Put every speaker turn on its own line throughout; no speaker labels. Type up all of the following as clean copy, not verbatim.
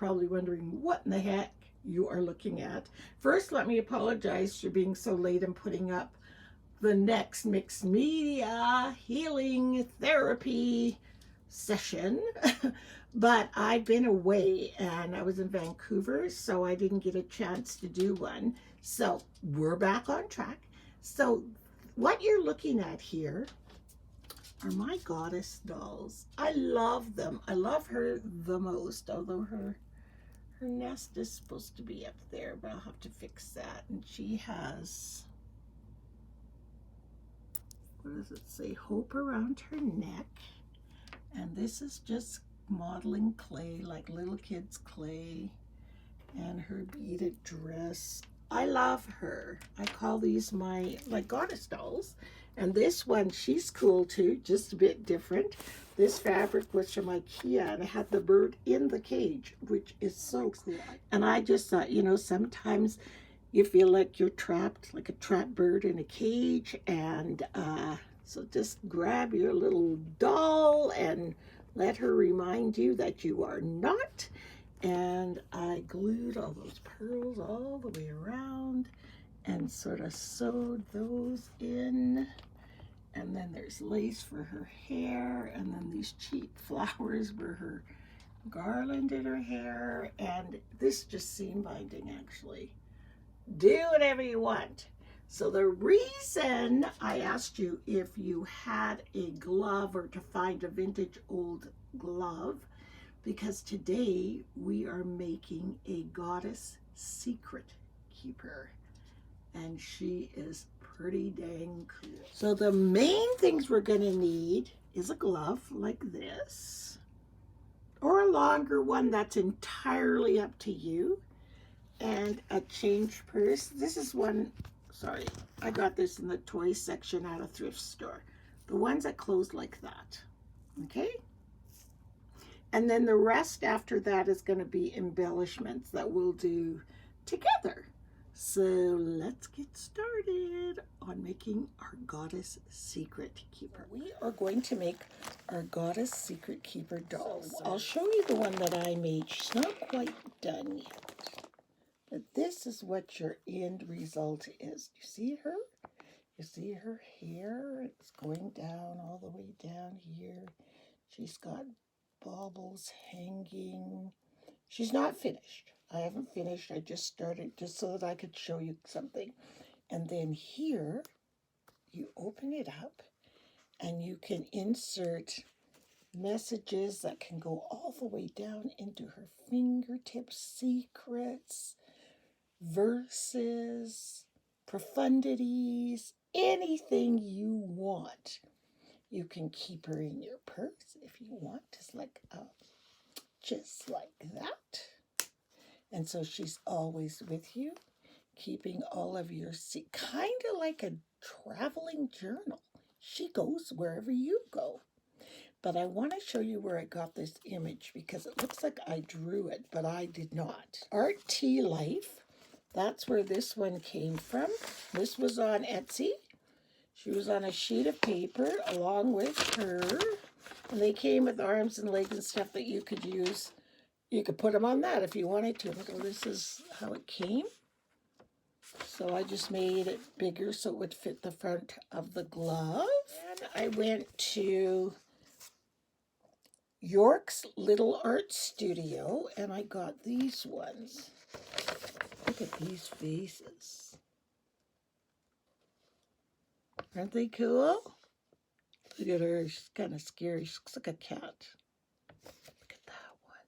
probably wondering what in the heck you are looking at. First, let me apologize for being so late and putting up the next mixed media healing therapy session. But I've been away and I was in Vancouver, so I didn't get a chance to do one. So we're back on track. So what you're looking at here are my goddess dolls. I love them. I love her the most, although her nest is supposed to be up there, but I'll have to fix that. And she has, what does it say, hope around her neck. And this is just modeling clay, like little kids clay, and her beaded dress. I love her. I call these my like goddess dolls. And this one, she's cool too, just a bit different. This fabric was from IKEA and it had the bird in the cage, which is so cool. And I just thought, you know, sometimes you feel like you're trapped, like a trapped bird in a cage. And so just grab your little doll and let her remind you that you are not. And I glued all those pearls all the way around and sort of sewed those in. And then there's lace for her hair, and then these cheap flowers were her garland in her hair. And this just seam binding, actually. Do whatever you want. So the reason I asked you if you had a glove or to find a vintage old glove, because today we are making a goddess secret keeper, and she is pretty dang cool. So the main things we're going to need is a glove like this, or a longer one, that's entirely up to you, and a change purse. This is one, sorry, I got this in the toy section at a thrift store. The ones that close like that, okay? And then the rest after that is going to be embellishments that we'll do together. So let's get started on making our goddess secret keeper. We are going to make our goddess secret keeper doll. So I'll show you the one that I made. She's not quite done yet, but this is what your end result is. You see her? You see her hair? It's going down all the way down here. She's got baubles hanging. She's not finished. I haven't finished. I just started just so that I could show you something. And then here, you open it up and you can insert messages that can go all the way down into her fingertips, secrets, verses, profundities, anything you want. You can keep her in your purse if you want, just like that. And so she's always with you, keeping all of your kind of like a traveling journal. She goes wherever you go. But I want to show you where I got this image because it looks like I drew it, but I did not. Art Tea Life, that's where this one came from. This was on Etsy. She was on a sheet of paper along with her. And they came with arms and legs and stuff that you could use. You could put them on that if you wanted to. So this is how it came. So I just made it bigger so it would fit the front of the glove. And I went to York's Little Art Studio and I got these ones. Look at these faces. Aren't they cool? Look at her. She's kind of scary. She looks like a cat. Look at that one.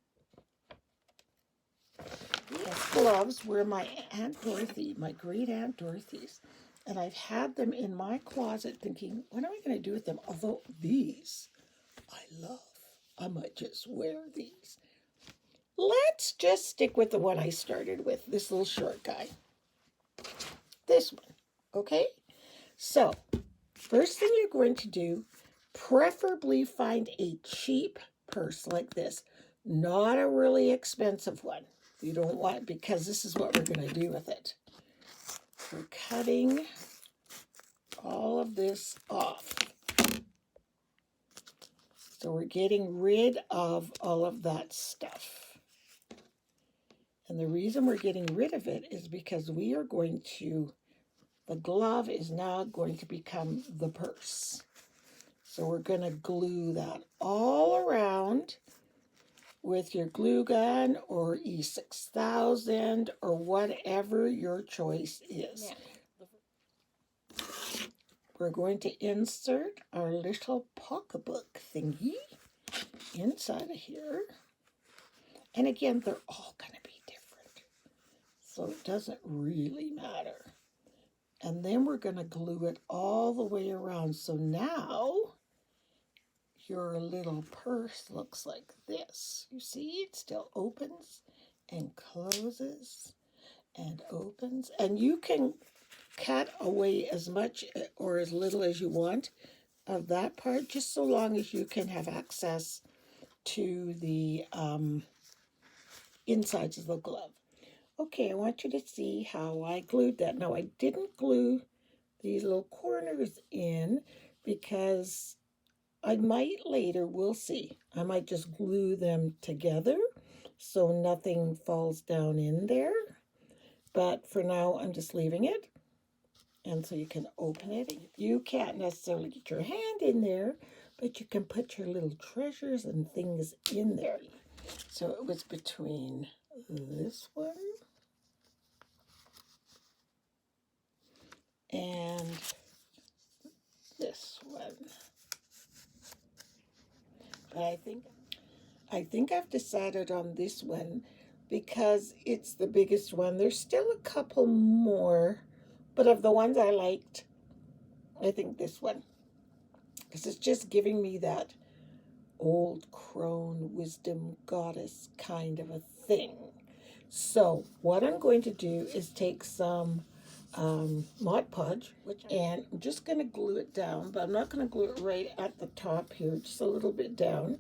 These gloves were my Aunt Dorothy, my great Aunt Dorothy's. And I've had them in my closet thinking, what am I going to do with them? Although these I love. I might just wear these. Let's just stick with the one I started with, this little short guy. This one, okay? So, first thing you're going to do, preferably find a cheap purse like this. Not a really expensive one. You don't want, because this is what we're going to do with it. We're cutting all of this off. So we're getting rid of all of that stuff. And the reason we're getting rid of it is because we are going to, the glove is now going to become the purse. So we're going to glue that all around with your glue gun or E6000 or whatever your choice is. Yeah. We're going to insert our little pocketbook thingy inside of here. And again, they're all going to be different, so it doesn't really matter. And then we're going to glue it all the way around. So now your little purse looks like this. You see, it still opens and closes and opens. And you can cut away as much or as little as you want of that part, just so long as you can have access to the insides of the glove. Okay, I want you to see how I glued that. Now, I didn't glue these little corners in because I might later, we'll see. I might just glue them together so nothing falls down in there. But for now, I'm just leaving it. And so you can open it. You can't necessarily get your hand in there, but you can put your little treasures and things in there. So it was between this one and this one. But I think I've decided on this one because it's the biggest one. There's still a couple more, but of the ones I liked, I think this one. Because it's just giving me that old crone wisdom goddess kind of a thing. So what I'm going to do is take some Mod Podge, and I'm just going to glue it down, but I'm not going to glue it right at the top here, just a little bit down,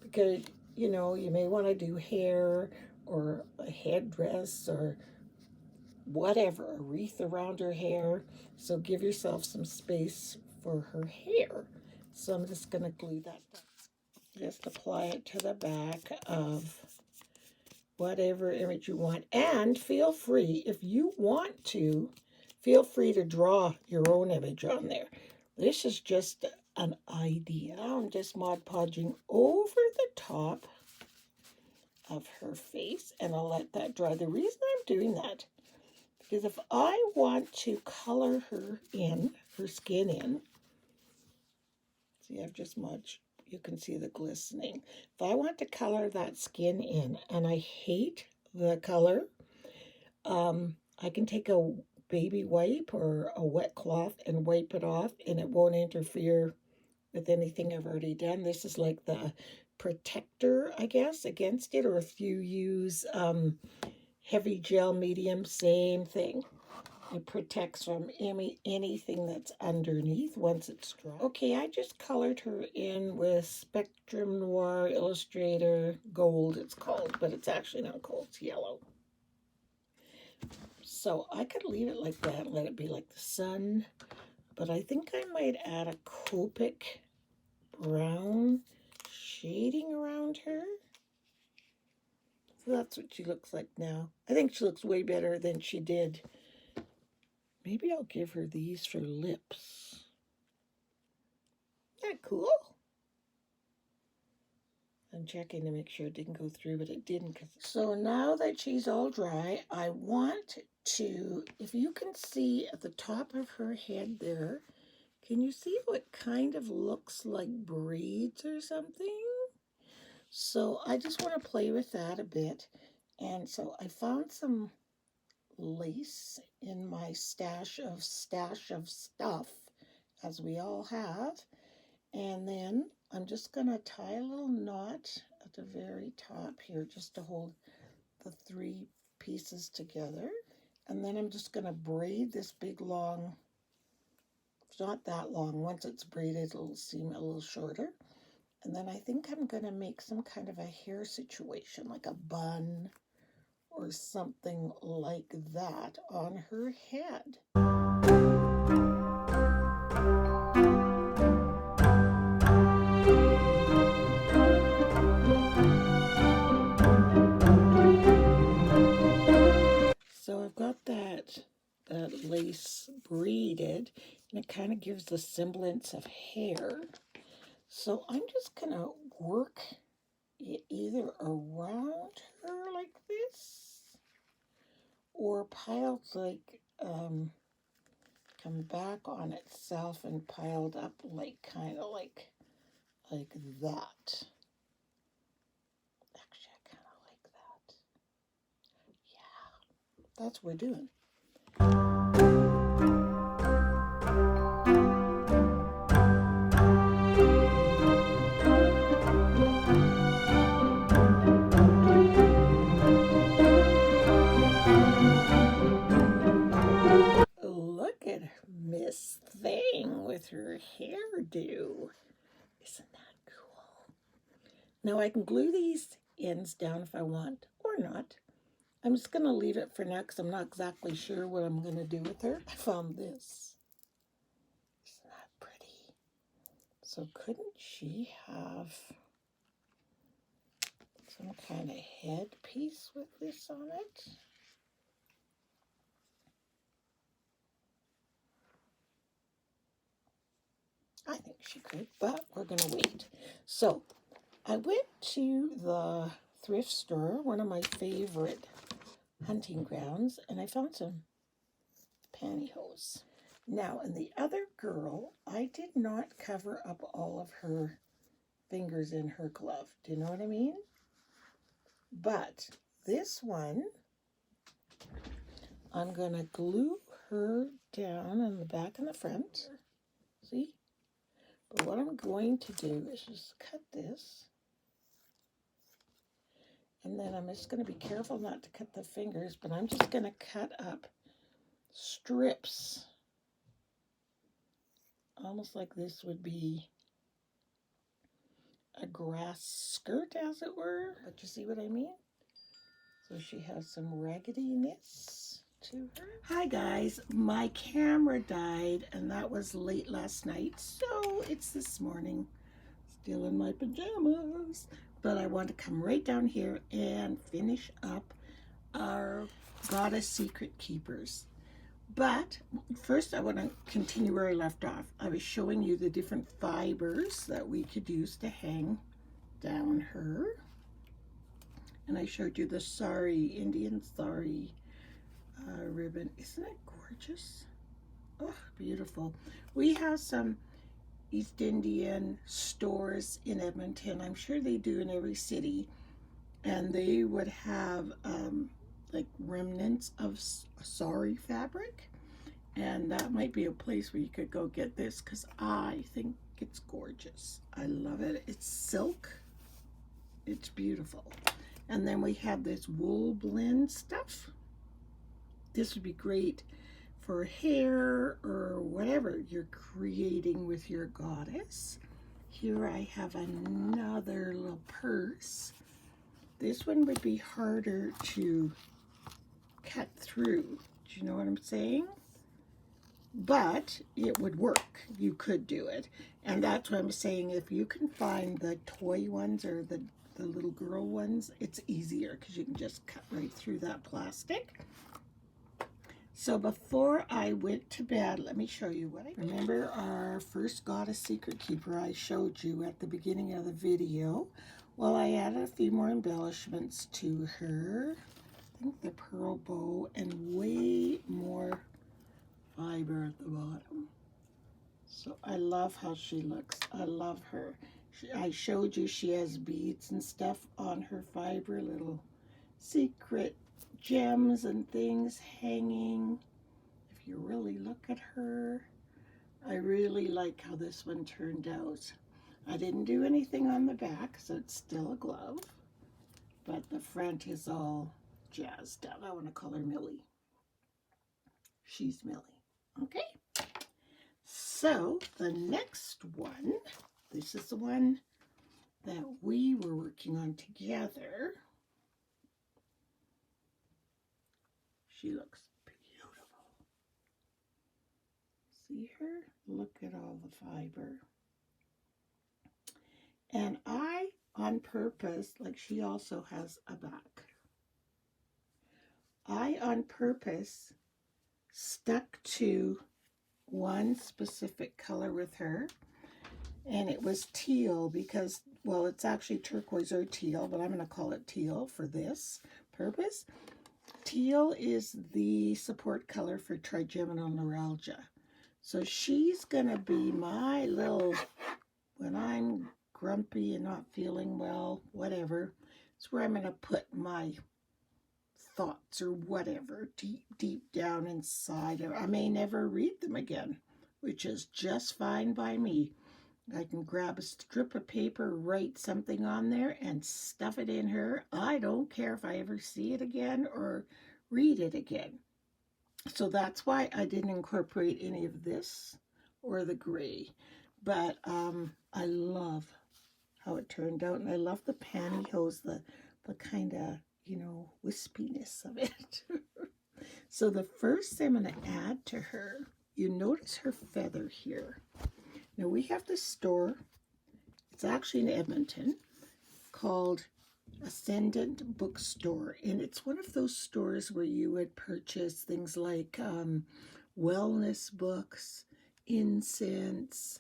because, you know, you may want to do hair or a headdress or whatever, a wreath around her hair, so give yourself some space for her hair. So I'm just going to glue that down. Just apply it to the back of whatever image you want, and feel free, if you want to, feel free to draw your own image on there. This is just an idea. I'm just Mod Podging over the top of her face, and I'll let that dry. The reason I'm doing that, because if I want to color her in, her skin in, see, I've just much, you can see the glistening. If I want to color that skin in, and I hate the color, I can take a baby wipe or a wet cloth and wipe it off, and it won't interfere with anything I've already done. This is like the protector, I guess, against it, or if you use heavy gel medium, same thing. It protects from anything that's underneath once it's dry. Okay, I just colored her in with Spectrum Noir Illustrator Gold, it's called, but it's actually not gold, it's yellow. So I could leave it like that, let it be like the sun, but I think I might add a Copic brown shading around her. So that's what she looks like now. I think she looks way better than she did. Maybe I'll give her these for lips. Isn't that cool? I'm checking to make sure it didn't go through, but it didn't. So now that she's all dry, I want to, if you can see at the top of her head there, can you see what kind of looks like braids or something? So I just want to play with that a bit. And so I found some lace in my stash of stuff, as we all have. And then I'm just going to tie a little knot at the very top here just to hold the three pieces together. And then I'm just going to braid this big long, it's not that long. Once it's braided, it'll seem a little shorter. And then I think I'm going to make some kind of a hair situation, like a bun or something like that on her head. got that lace braided, and it kind of gives the semblance of hair. So I'm just gonna work it either around her like this, or piled like come back on itself and piled up like kind of like that. Actually, I kind of like that. Yeah, that's what we're doing. Look at Miss Thing with her hairdo. Isn't that cool? Now I can glue these ends down if I want, or not. I'm just going to leave it for now because I'm not exactly sure what I'm going to do with her. I found this. Isn't that pretty? So couldn't she have some kind of headpiece with this on it? I think she could, but we're going to wait. So I went to the thrift store, one of my favorite hunting grounds, and I found some pantyhose. Now, in the other girl, I did not cover up all of her fingers in her glove. Do you know what I mean? But this one, I'm going to glue her down in the back and the front. See? But what I'm going to do is just cut this. And then I'm just going to be careful not to cut the fingers, but I'm just going to cut up strips. Almost like this would be a grass skirt, as it were. But you see what I mean? So she has some raggediness to her. Hi guys, my camera died and that was late last night, so it's this morning. Still in my pajamas. But I want to come right down here and finish up our Goddess Secret Keepers. But first I want to continue where I left off. I was showing you the different fibers that we could use to hang down her. And I showed you the sari, Indian sari ribbon. Isn't it gorgeous? Oh, beautiful. We have some East Indian stores in Edmonton. I'm sure they do in every city. And they would have like remnants of sari fabric. And that might be a place where you could go get this because I think it's gorgeous. I love it. It's silk. It's beautiful. And then we have this wool blend stuff. This would be great for hair or whatever you're creating with your goddess. Here I have another little purse. This one would be harder to cut through. Do you know what I'm saying? But it would work. You could do it. And that's what I'm saying. If you can find the toy ones or the little girl ones, it's easier because you can just cut right through that plastic. So before I went to bed, let me show you what I did. Remember our first Goddess Secret Keeper I showed you at the beginning of the video? Well, I added a few more embellishments to her. I think the pearl bow and way more fiber at the bottom. So I love how she looks. I love her. I showed you she has beads and stuff on her fiber, little secret gems and things hanging. If you really look at her, I really like how this one turned out. I didn't do anything on the back, so it's still a glove, but the front is all jazzed up. I want to call her Millie. She's Millie. Okay. So the next one, this is the one that we were working on together. She looks beautiful. See her? Look at all the fiber. And I, on purpose, like she also has a back. I on purpose stuck to one specific color with her, and it was teal because, well, it's actually turquoise or teal, but I'm going to call it teal for this purpose. Teal is the support color for trigeminal neuralgia. So she's going to be my little, when I'm grumpy and not feeling well, whatever, it's where I'm going to put my thoughts or whatever deep down inside. I may never read them again, which is just fine by me. I can grab a strip of paper, write something on there, and stuff it in her. I don't care if I ever see it again or read it again. So that's why I didn't incorporate any of this or the gray. But I love how it turned out, and I love the pantyhose, the kind of, wispiness of it. So the first thing I'm going to add to her, you notice her feather here. Now we have this store, it's actually in Edmonton, called Ascendant Bookstore, and it's one of those stores where you would purchase things like wellness books, incense,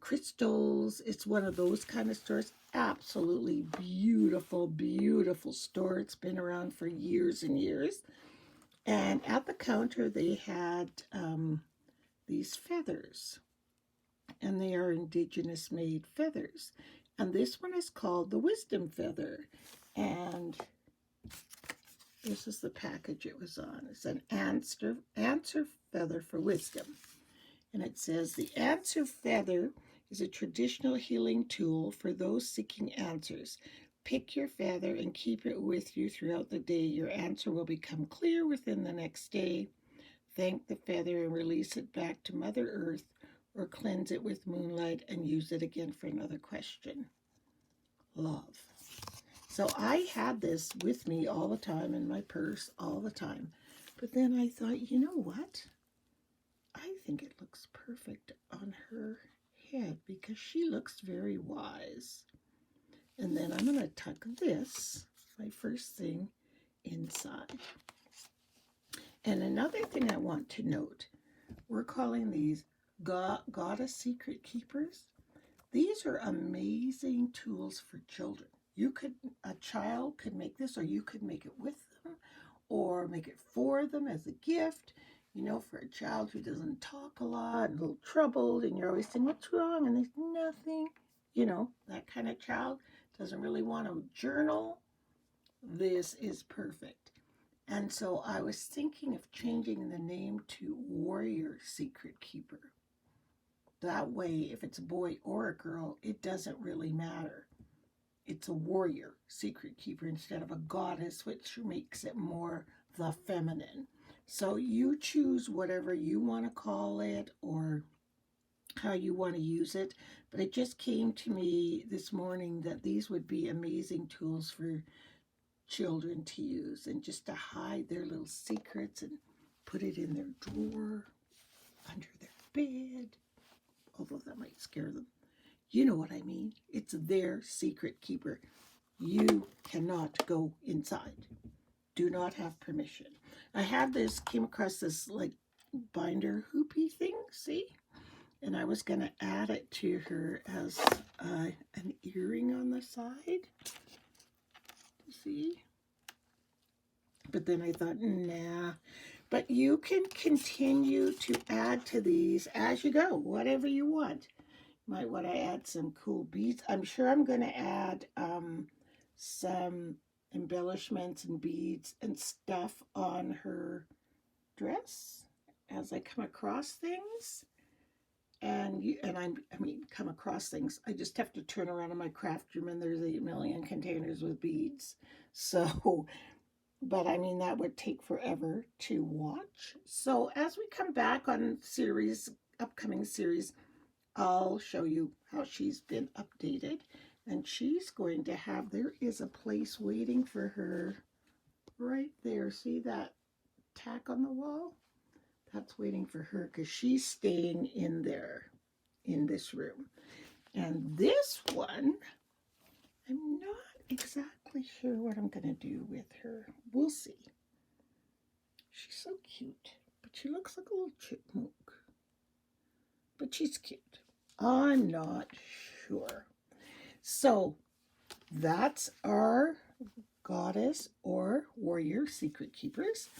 crystals. It's one of those kind of stores. Absolutely beautiful, beautiful store. It's been around for years and years. And at the counter they had these feathers, and they are indigenous made feathers. And this one is called the Wisdom Feather. And this is the package it was on. It's an answer feather for wisdom. And it says, the answer feather is a traditional healing tool for those seeking answers. Pick your feather and keep it with you throughout the day. Your answer will become clear within the next day. Thank the feather and release it back to Mother Earth, or cleanse it with moonlight and use it again for another question. Love. So I had this with me all the time in my purse all the time. But then I thought, you know what? I think it looks perfect on her head because she looks very wise. And then I'm going to tuck this, my first thing, inside. And another thing I want to note, we're calling these Goddess Secret Keepers. These are amazing tools for children. A child could make this, or you could make it with them, or make it for them as a gift. For a child who doesn't talk a lot, a little troubled, and you're always saying, what's wrong? And they say, nothing. That kind of child doesn't really want to journal. This is perfect. And so I was thinking of changing the name to Warrior Secret Keeper. That way, if it's a boy or a girl, it doesn't really matter. It's a warrior secret keeper instead of a goddess, which makes it more the feminine. So you choose whatever you want to call it or how you want to use it. But it just came to me this morning that these would be amazing tools for children to use and just to hide their little secrets and put it in their drawer, under their bed. Although that might scare them. You know what I mean. It's their secret keeper. You cannot go inside. Do not have permission. I came across this like binder hoopy thing, see? And I was going to add it to her as an earring on the side. See? But then I thought, nah. But you can continue to add to these as you go, whatever you want. Might want to add some cool beads. I'm sure I'm going to add some embellishments and beads and stuff on her dress as I come across things. Come across things. I just have to turn around in my craft room and there's 8 million containers with beads. So, but that would take forever to watch. So as we come back on upcoming series, I'll show you how she's been updated. And she's going to there is a place waiting for her right there. See that tack on the wall? That's waiting for her because she's staying in there, in this room. And this one, I'm not exactly sure what I'm going to do with her. We'll see. She's so cute, but she looks like a little chipmunk. But she's cute. I'm not sure. So that's our goddess or warrior secret keepers.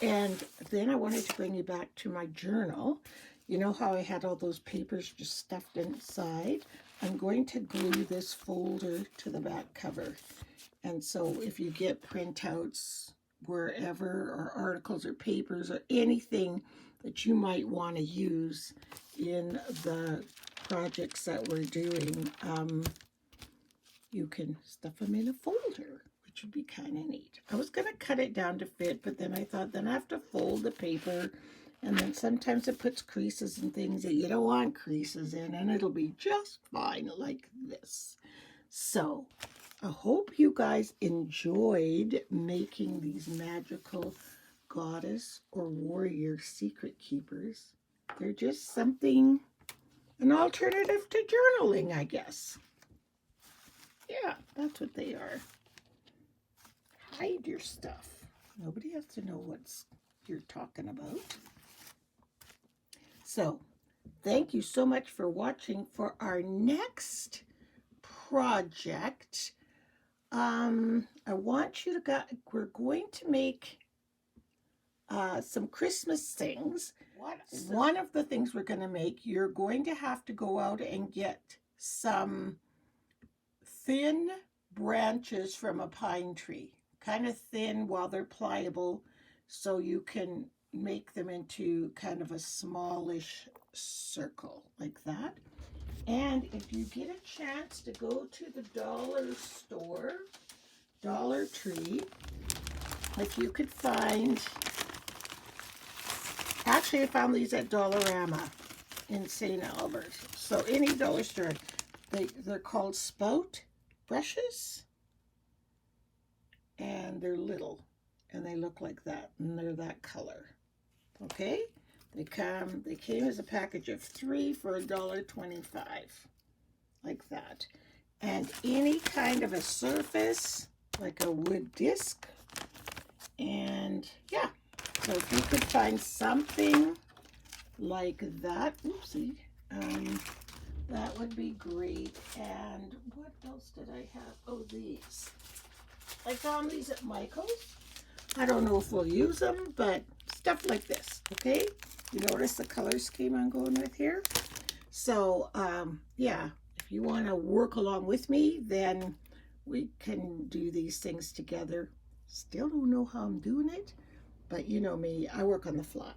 And then I wanted to bring you back to my journal. You know how I had all those papers just stuffed inside? I'm going to glue this folder to the back cover. And so if you get printouts wherever, or articles or papers or anything that you might want to use in the projects that we're doing, you can stuff them in a folder, which would be kind of neat. I was going to cut it down to fit, but then I thought, then I have to fold the paper, and then sometimes it puts creases and things that you don't want creases in, and it'll be just fine like this. So I hope you guys enjoyed making these magical goddess or warrior secret keepers. They're just something, an alternative to journaling, I guess. Yeah, that's what they are. Hide your stuff. Nobody has to know what you're talking about. So, thank you so much for watching. For our next project, I want you to we're going to make some Christmas things. One of the things we're going to make, you're going to have to go out and get some thin branches from a pine tree, kind of thin while they're pliable, so you can make them into kind of a smallish circle like that. And if you get a chance to go to the dollar store, Dollar Tree, if you could find, actually I found these at Dollarama in St. Albert. So any dollar store, they're called spout brushes, and they're little, and they look like that, and they're that color. Okay, they came as a package of 3 for $1.25, like that. And any kind of a surface, like a wood disc, and yeah, so if you could find something like that, oopsie, that would be great. And what else did I have? Oh, these. I found these at Michael's. I don't know if we'll use them, but stuff like this, okay? You notice the color scheme I'm going with here? So, yeah, if you want to work along with me, then we can do these things together. Still don't know how I'm doing it, but you know me, I work on the fly.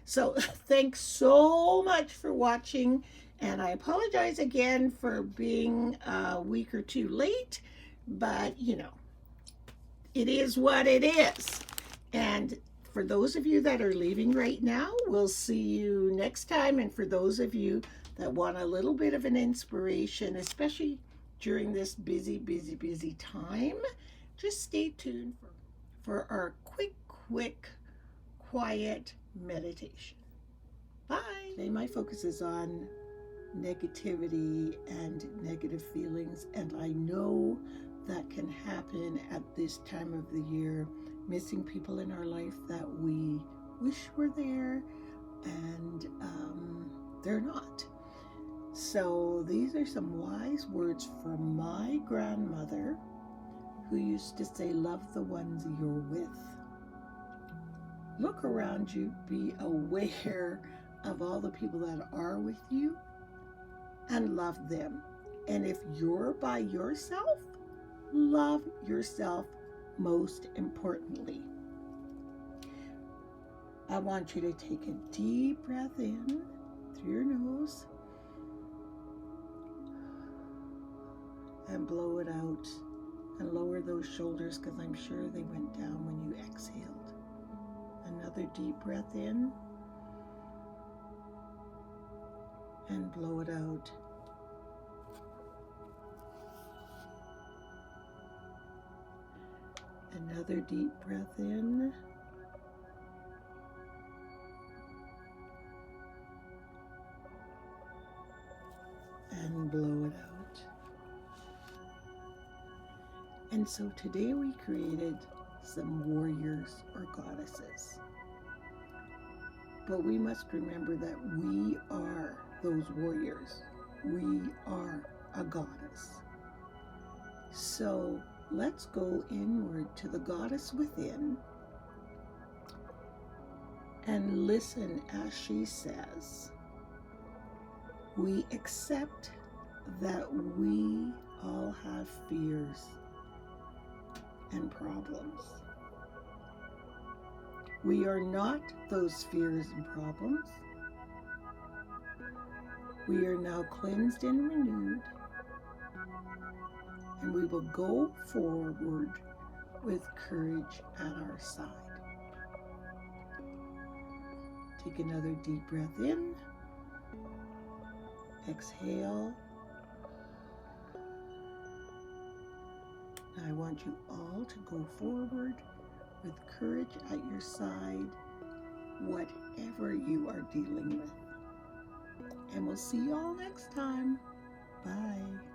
So thanks so much for watching, and I apologize again for being a week or two late, but you know, it is what it is. And for those of you that are leaving right now, we'll see you next time. And for those of you that want a little bit of an inspiration, especially during this busy time, just stay tuned for our quick, quiet meditation. Bye. Today my focus is on negativity and negative feelings, and I know that can happen at this time of the year, missing people in our life that we wish were there, and they're not. So these are some wise words from my grandmother, who used to say, love the ones you're with. Look around you, be aware of all the people that are with you, and love them. And if you're by yourself, love yourself most importantly. I want you to take a deep breath in through your nose and blow it out, and lower those shoulders, because I'm sure they went down when you exhaled. Another deep breath in and blow it out. Another deep breath in and blow it out. And so today we created some warriors or goddesses. But we must remember that we are those warriors. We are a goddess. So let's go inward to the goddess within and listen as she says, we accept that we all have fears and problems. We are not those fears and problems. We are now cleansed and renewed, and we will go forward with courage at our side. Take another deep breath in. Exhale. I want you all to go forward with courage at your side, whatever you are dealing with. And we'll see you all next time. Bye.